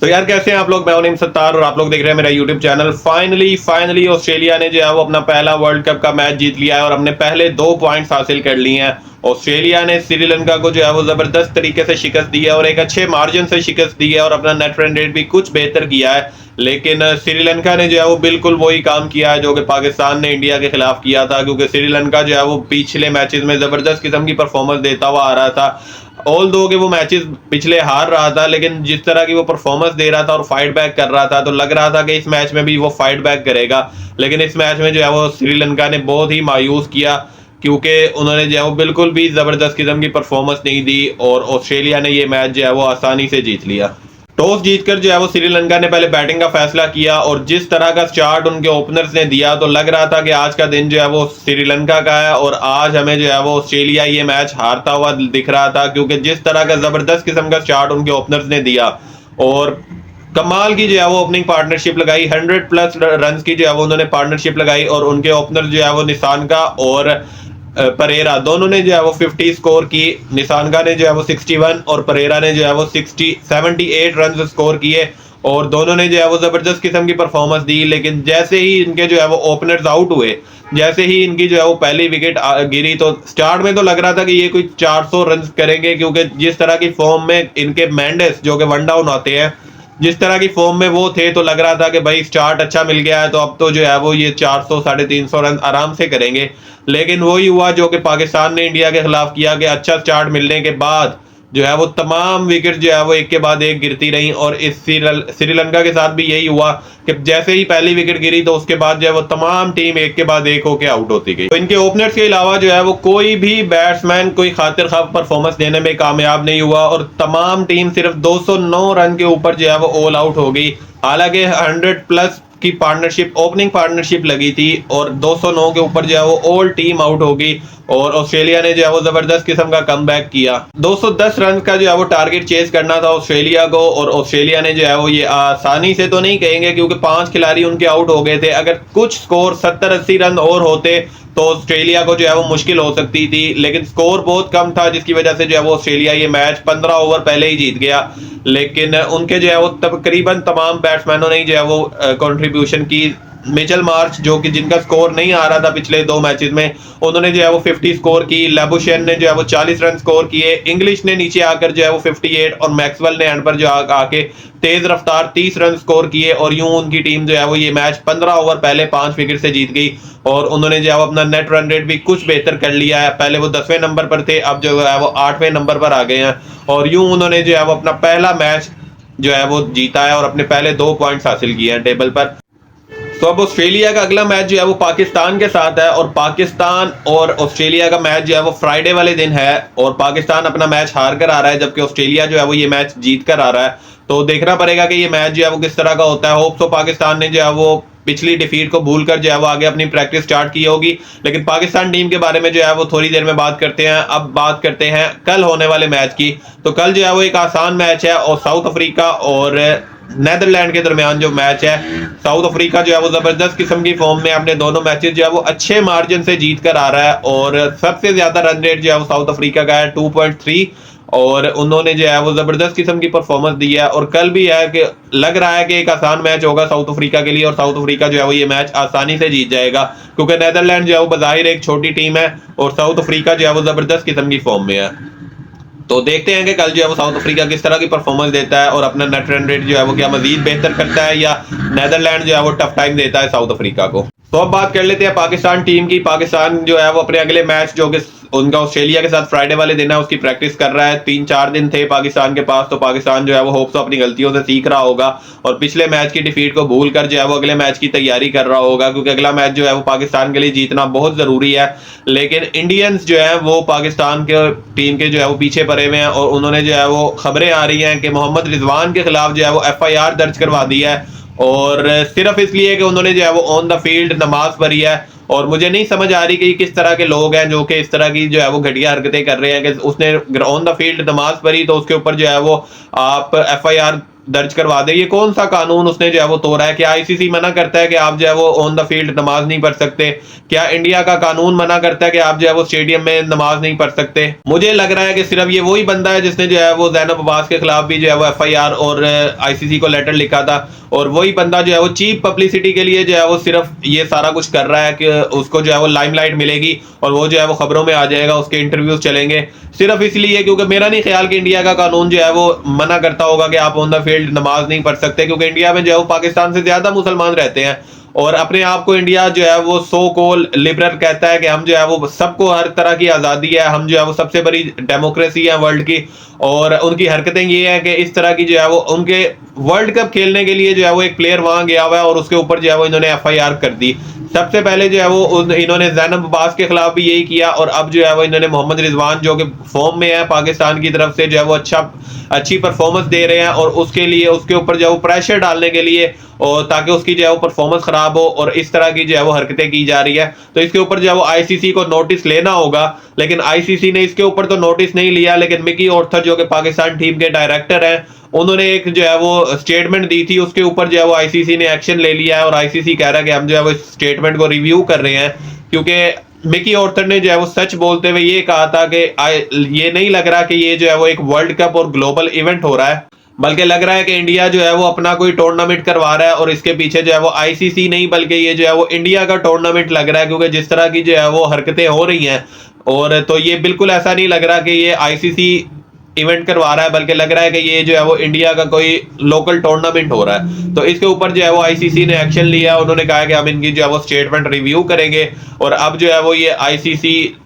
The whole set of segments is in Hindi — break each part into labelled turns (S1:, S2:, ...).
S1: तो यार कैसे हैं आप लोग। मैं हूं नीम सत्तार और आप लोग देख रहे हैं मेरा यूट्यूब चैनल। फाइनली ऑस्ट्रेलिया ने जो है वो अपना पहला वर्ल्ड कप का मैच जीत लिया है और अपने पहले 2 पॉइंट्स हासिल कर लिए हैं। ऑस्ट्रेलिया ने श्रीलंका को जो है वो जबरदस्त तरीके से शिकस्त दी है और एक अच्छे मार्जिन से शिकस्त दी है और अपना नेट रन रेट भी कुछ बेहतर किया है। लेकिन श्रीलंका ने जो है वो बिल्कुल वही काम किया है जो कि पाकिस्तान ने इंडिया के खिलाफ किया था, क्योंकि श्रीलंका जो है वो पिछले मैचेस में जबरदस्त किस्म की परफॉर्मेंस देता हुआ आ रहा था। ऑल दो के वो मैचेस पिछले हार रहा था, लेकिन जिस तरह की वो परफॉर्मेंस दे रहा था और फाइट बैक कर रहा था तो लग रहा था कि इस मैच में भी वो फाइट बैक करेगा। लेकिन इस मैच में जो है वो श्रीलंका ने बहुत ही मायूस किया, क्योंकि उन्होंने जो है वो बिल्कुल भी जबरदस्त किस्म की परफॉर्मेंस नहीं दी और ऑस्ट्रेलिया ने ये मैच जो है वो आसानी से जीत लिया। टॉस जीतकर जो है वो श्रीलंका ने पहले बैटिंग का फैसला किया और जिस तरह का स्टार्ट उनके ओपनर्स ने दिया तो लग रहा था कि आज का दिन जो है वो श्रीलंका का है और आज हमें जो है वो ऑस्ट्रेलिया ये मैच हारता हुआ दिख रहा था, क्योंकि जिस तरह का जबरदस्त किस्म का स्टार्ट उनके ओपनर्स ने दिया और कमाल की जो है वो ओपनिंग पार्टनरशिप लगाई। 100+ रन की जो है वो उन्होंने पार्टनरशिप लगाई और उनके ओपनर जो है वो निशानका और परेरा दोनों ने जो है वो 50 स्कोर की। निशानका ने जो है वो 61 और परेरा ने जो है वो 78 रन स्कोर किए और दोनों ने जो है वो जबरदस्त किस्म की परफॉर्मेंस दी। लेकिन जैसे ही इनके जो है वो ओपनर्स आउट हुए, जैसे ही इनकी जो है वो पहली विकेट गिरी तो स्टार्ट में तो लग रहा था कि ये कोई 400 रन करेंगे, क्योंकि जिस तरह की फॉर्म में इनके मेंडिस जो कि वन डाउन आते हैं, जिस तरह की फॉर्म में वो थे तो लग रहा था कि भाई स्टार्ट अच्छा मिल गया है तो अब तो जो है वो ये 400 350 रन आराम से करेंगे। लेकिन वही हुआ जो कि पाकिस्तान ने इंडिया के खिलाफ किया कि अच्छा स्टार्ट मिलने के बाद जो है वो तमाम विकेट जो है वो एक के बाद एक गिरती रही और इस श्रीलंका के साथ भी यही हुआ कि जैसे ही पहली विकेट गिरी तो उसके बाद जो है वो तमाम टीम एक के बाद एक होकर आउट होती गई। तो इनके ओपनर्स के अलावा जो है वो कोई भी बैट्समैन कोई खातिर खा परफॉर्मेंस देने में कामयाब नहीं हुआ और तमाम टीम सिर्फ 209 रन के ऊपर जो है वो ऑल आउट हो गई। हालांकि 100+ की पार्टनरशिप ओपनिंग पार्टनरशिप लगी थी और 209 के ऊपर जो है वो ऑल टीम आउट हो गई और ऑस्ट्रेलिया ने जो है वो जबरदस्त किस्म का कमबैक किया। 210 रन का जो है वो टारगेट चेज करना था ऑस्ट्रेलिया को और ऑस्ट्रेलिया ने जो है वो ये आसानी से तो नहीं कहेंगे क्योंकि 5 खिलाड़ी उनके आउट हो गए थे। अगर कुछ स्कोर 70-80 रन और होते तो ऑस्ट्रेलिया को जो है वो मुश्किल हो सकती थी, लेकिन स्कोर बहुत कम था जिसकी वजह से जो है वो ऑस्ट्रेलिया ये मैच 15 ओवर पहले ही जीत गया। लेकिन उनके जो है वो तकरीबन तमाम बैट्समैनों ने जो है वो कंट्रीब्यूशन की। मिचेल मार्श जो कि जिनका स्कोर नहीं आ रहा था पिछले 2 मैचेस में, उन्होंने जो है वो 50 स्कोर की। लेबुशेन ने जो है वो 40 रन स्कोर किए। इंग्लिश ने नीचे आकर जो है वो 58 और मैक्सवेल ने एंड पर जो आके तेज रफ्तार 30 रन स्कोर किए और यूं उनकी टीम जो है वो ये मैच 15 ओवर पहले 5 विकेट से जीत गई और उन्होंने जो है वो अपना नेट रन रेट भी कुछ बेहतर कर लिया है। पहले वो 10वें नंबर पर थे, अब जो है वो 8वें नंबर पर आ गए हैं और यूं उन्होंने जो है वो अपना पहला मैच जो है वो जीता है और अपने पहले 2 पॉइंट्स हासिल किए हैं टेबल पर। तो अब ऑस्ट्रेलिया का अगला मैच जो है वो पाकिस्तान के साथ है और पाकिस्तान और ऑस्ट्रेलिया का मैच जो है वो फ्राइडे वाले दिन है और पाकिस्तान अपना मैच हार कर आ रहा है जबकि ऑस्ट्रेलिया जो है वो ये मैच जीत कर आ रहा है। तो देखना पड़ेगा कि ये मैच जो है वो किस तरह का होता है। होप तो पाकिस्तान ने जो है वो पिछली डिफीट को भूलकर जो है वो आगे अपनी प्रैक्टिस स्टार्ट की होगी। लेकिन पाकिस्तान टीम के बारे में जो है वो थोड़ी देर में बात करते हैं। अब बात करते हैं कल होने वाले मैच की। तो कल जो है वो एक आसान मैच है और साउथ अफ्रीका और नेदरलैंड के दरमियान जो मैच है, साउथ अफ्रीका जो है वो जबरदस्त किस्म की फॉर्म में अपने दोनों मैचेस जो है वो अच्छे मार्जिन से जीत कर आ रहा है और सबसे ज्यादा रन रेट जो है वो साउथ अफ्रीका का है 2.3 और उन्होंने जो है वो जबरदस्त किस्म की परफॉर्मेंस दी है। और कल भी है कि लग रहा है कि एक आसान मैच होगा साउथ अफ्रीका के लिए और साउथ अफ्रीका जो है वो ये मैच आसानी से जीत जाएगा, क्योंकि नेदरलैंड जो है वो बज़ाहिर एक छोटी टीम है और साउथ अफ्रीका जो है वो जबरदस्त किस्म की फॉर्म में है। तो देखते हैं कि कल जो है वो साउथ अफ्रीका किस तरह की परफॉर्मेंस देता है और अपना नेट रन रेट जो है वो क्या मजीद बेहतर करता है या नेदरलैंड जो है वो टफ टाइम देता है साउथ अफ्रीका को। तो अब बात कर लेते हैं पाकिस्तान टीम की। पाकिस्तान जो है वो अपने अगले मैच जो कि उनका ऑस्ट्रेलिया के साथ फ्राइडे वाले दिन है उसकी प्रैक्टिस कर रहा है। 3-4 दिन थे पाकिस्तान के पास, तो पाकिस्तान जो है वो होप्स अपनी गलतियों से सीख रहा होगा और पिछले मैच की डिफीट को भूल कर जो है वो अगले मैच की तैयारी कर रहा होगा, क्योंकि अगला मैच जो है वो पाकिस्तान के लिए जीतना बहुत जरूरी है। लेकिन इंडियंस जो है वो पाकिस्तान के टीम के जो है वो पीछे पड़े हुए हैं और उन्होंने जो है वो खबरें आ रही हैं कि मोहम्मद रिजवान के खिलाफ जो है वो FIR दर्ज करवा दी है और सिर्फ इसलिए कि उन्होंने जो है वो ऑन द फील्ड नमाज पढ़ी है। और मुझे नहीं समझ आ रही कि किस तरह के लोग हैं जो कि इस तरह की जो है वो घटिया हरकतें कर रहे हैं कि उसने ऑन द फील्ड नमाज पढ़ी तो उसके ऊपर जो है वो आप FIR दर्ज करवा दे। ये कौन सा कानून उसने जो है वो तोड़ा है? क्या आईसीसी मना करता है कि आप जो है वो ऑन द फील्ड नमाज नहीं पढ़ सकते? क्या इंडिया का कानून मना करता है कि आप जो है वो स्टेडियम में नमाज नहीं पढ़ सकते? मुझे लग रहा है कि सिर्फ ये वही बंदा है जिसने जो है वो ज़ैनब अब्बास के खिलाफ भी जो है वो एफआईआर और आईसीसी को लेटर लिखा था, और वही बंदा जो है वो चीप पब्लिसिटी के लिए जो है वो सिर्फ ये सारा कुछ कर रहा है कि उसको जो है वो लाइमलाइट मिलेगी और वो जो है वो खबरों में आ जाएगा, उसके इंटरव्यूज चलेंगे, सिर्फ इसलिए। क्योंकि मेरा नहीं ख्याल कि इंडिया का कानून जो है वो मना करता होगा कि आप ऑन द फील्ड नमाज नहीं पढ़ सकते, क्योंकि इंडिया में जो है वो पाकिस्तान से ज्यादा मुसलमान रहते हैं और अपने आप को इंडिया जो है वो सो कॉल लिबरल कहता है कि हम जो है वो सबको हर तरह की आज़ादी है, हम जो है वो सबसे बड़ी डेमोक्रेसी है वर्ल्ड की। और उनकी हरकतें ये हैं कि इस तरह की जो है वो उनके वर्ल्ड कप खेलने के लिए जो है वो एक प्लेयर वहां गया हुआ है और उसके ऊपर जो है वो इन्होंने एफआईआर कर दी। सबसे पहले जो है वो इन्होंने ज़ैनब अब्बास के खिलाफ भी यही किया, और अब जो है वो इन्होंने मोहम्मद रिजवान जो कि फॉर्म में है पाकिस्तान की तरफ से जो है वो अच्छी परफॉर्मेंस दे रहे हैं, और उसके लिए उसके ऊपर जो है वो प्रेशर डालने के लिए, और ताकि उसकी जो है वो परफॉर्मेंस खराब हो और इस तरह की जो है वो हरकतें की जा रही है। तो इसके ऊपर जो है वो आईसीसी को नोटिस लेना होगा, लेकिन आईसीसी ने इसके ऊपर तो नोटिस नहीं लिया। लेकिन मिकी ऑर्थर जो कि पाकिस्तान टीम के डायरेक्टर हैं, उन्होंने एक जो है वो स्टेटमेंट दी थी, उसके ऊपर जो है वो आईसीसी ने एक्शन ले लिया है और आईसीसी कह रहा है कि हम जो है वो स्टेटमेंट को रिव्यू कर रहे हैं, क्योंकि मिकी ऑर्थर ने जो है वो सच बोलते हुए ये कहा था कि ये नहीं लग रहा कि ये जो है वो एक वर्ल्ड कप और ग्लोबल इवेंट हो रहा है, बल्कि लग रहा है कि इंडिया जो है वो अपना कोई टूर्नामेंट करवा रहा है और इसके पीछे जो है वो आईसीसी नहीं बल्कि ये जो है वो इंडिया का टूर्नामेंट लग रहा है, क्योंकि जिस तरह की जो है वो हरकतें हो रही हैं। और तो ये बिल्कुल ऐसा नहीं लग रहा कि ये आईसीसी इवेंट करवा रहा है, बल्कि लग रहा है कि ये जो है वो इंडिया का कोई लोकल टूर्नामेंट हो रहा है। तो इसके ऊपर जो है वो आईसीसी ने एक्शन लिया, उन्होंने कहा कि हम इनकी जो है वो स्टेटमेंट रिव्यू करेंगे, और अब जो है वो ये आईसीसी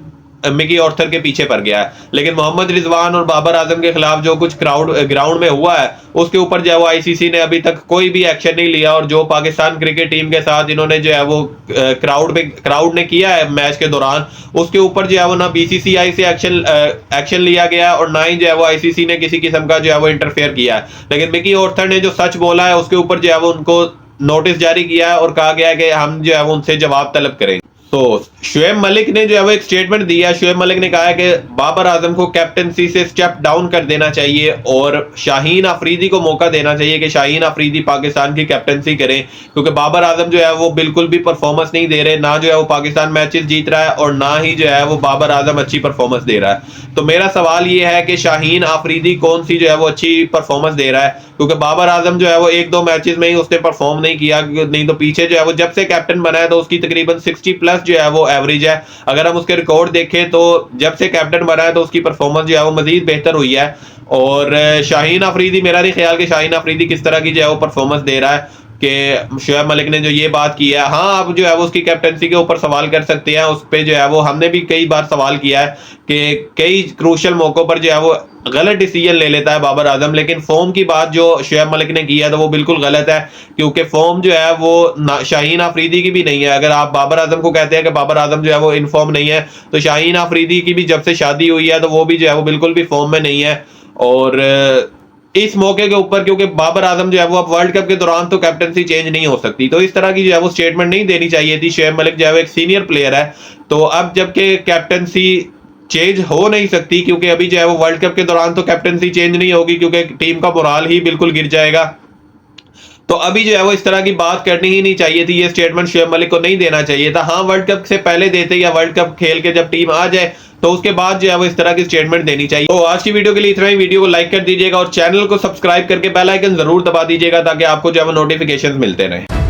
S1: मिकी ऑर्थर के पीछे पड़ गया है। लेकिन मोहम्मद रिजवान और बाबर आजम के खिलाफ जो कुछ ग्राउंड में हुआ है, उसके ऊपर जो है वो आईसीसी ने अभी तक कोई भी एक्शन नहीं लिया, और जो पाकिस्तान क्रिकेट टीम के साथ इन्होंने जो है वो क्राउड ने किया है मैच के दौरान, उसके ऊपर जो है वो ना बीसीसीआई से एक्शन लिया गया और ना ही जो है वो आईसीसी ने किसी किस्म का जो है वो इंटरफेयर किया है। लेकिन मिकी ऑर्थर ने जो सच बोला है उसके ऊपर जो है वो उनको नोटिस जारी किया है और कहा गया है कि हम जो है वो उनसे जवाब तलब करेंगे। तो शुएब मलिक ने जो है वो एक स्टेटमेंट दिया। शुएब मलिक ने कहा है कि बाबर आजम को कैप्टनसी से स्टेप डाउन कर देना चाहिए और शाहीन अफरीदी को मौका देना चाहिए कि शाहीन अफरीदी पाकिस्तान की कैप्टनसी करें, क्योंकि बाबर आजम जो है वो बिल्कुल भी परफॉर्मेंस नहीं दे रहे, ना जो है वो पाकिस्तान मैचेस जीत रहा है और ना ही जो है वो बाबर आजम अच्छी परफॉर्मेंस दे रहा है। तो मेरा सवाल ये है कि शाहीन अफरीदी कौन सी जो है वो अच्छी परफॉर्मेंस दे रहा है, क्योंकि बाबर आजम जो है वो 1-2 मैचेस में ही उसने परफॉर्म नहीं किया, नहीं तो पीछे जो है वो जब से कैप्टन बना है तो उसकी तकरीबन 60 प्लस जो है वो एवरेज है। अगर हम उसके रिकॉर्ड देखें तो जब से कैप्टन बना है तो उसकी परफॉर्मेंस जो है वो मजीद बेहतर हुई है। और शाहीन अफरीदी, मेरा नहीं ख्याल कि शाहीन अफरीदी किस तरह की जो है वो परफॉर्मेंस दे रहा है कि शुएब मलिक ने जो ये बात की है। हाँ, आप जो है वो उसकी कैप्टनसी के ऊपर सवाल कर सकते हैं, उस पर जो है वो हमने भी कई बार सवाल किया है कि कई क्रूशल मौकों पर जो है वो गलत डिसीजन ले लेता है बाबर आजम, लेकिन फॉर्म की बात जो शुएब मलिक ने की है तो वो बिल्कुल गलत है, क्योंकि फॉर्म जो है वो शाहीन अफरीदी की भी नहीं है। अगर आप बाबर आजम को कहते हैं कि बाबर आजम जो है वो इन फॉर्म नहीं है, तो शाहीन अफरीदी की भी जब से शादी हुई है तो वो भी जो है वो बिल्कुल भी फॉर्म में नहीं है। और इस मौके के ऊपर क्योंकि बाबर आजम जो है वो अब वर्ल्ड कप के दौरान तो कैप्टनसी चेंज नहीं हो सकती, तो इस तरह की जो है वो स्टेटमेंट नहीं देनी चाहिए थी। शुएब मलिक जो है वो एक सीनियर प्लेयर है, तो अब जबकि कैप्टनसी चेंज हो नहीं सकती, क्योंकि अभी जो है वो वर्ल्ड कप के दौरान तो कैप्टनसी चेंज नहीं होगी क्योंकि टीम का मोराल ही बिल्कुल गिर जाएगा। तो अभी जो है वो इस तरह की बात करनी ही नहीं चाहिए थी, ये स्टेटमेंट शुएब मलिक को नहीं देना चाहिए था। हाँ, वर्ल्ड कप से पहले देते या वर्ल्ड कप खेल के जब टीम आ जाए तो उसके बाद जो है वो इस तरह की स्टेटमेंट देनी चाहिए। तो आज की वीडियो के लिए इतना ही। वीडियो को लाइक कर दीजिएगा और चैनल को सब्सक्राइब करके बेल आइकन जरूर दबा दीजिएगा ताकि आपको जो है वो नोटिफिकेशन मिलते रहे।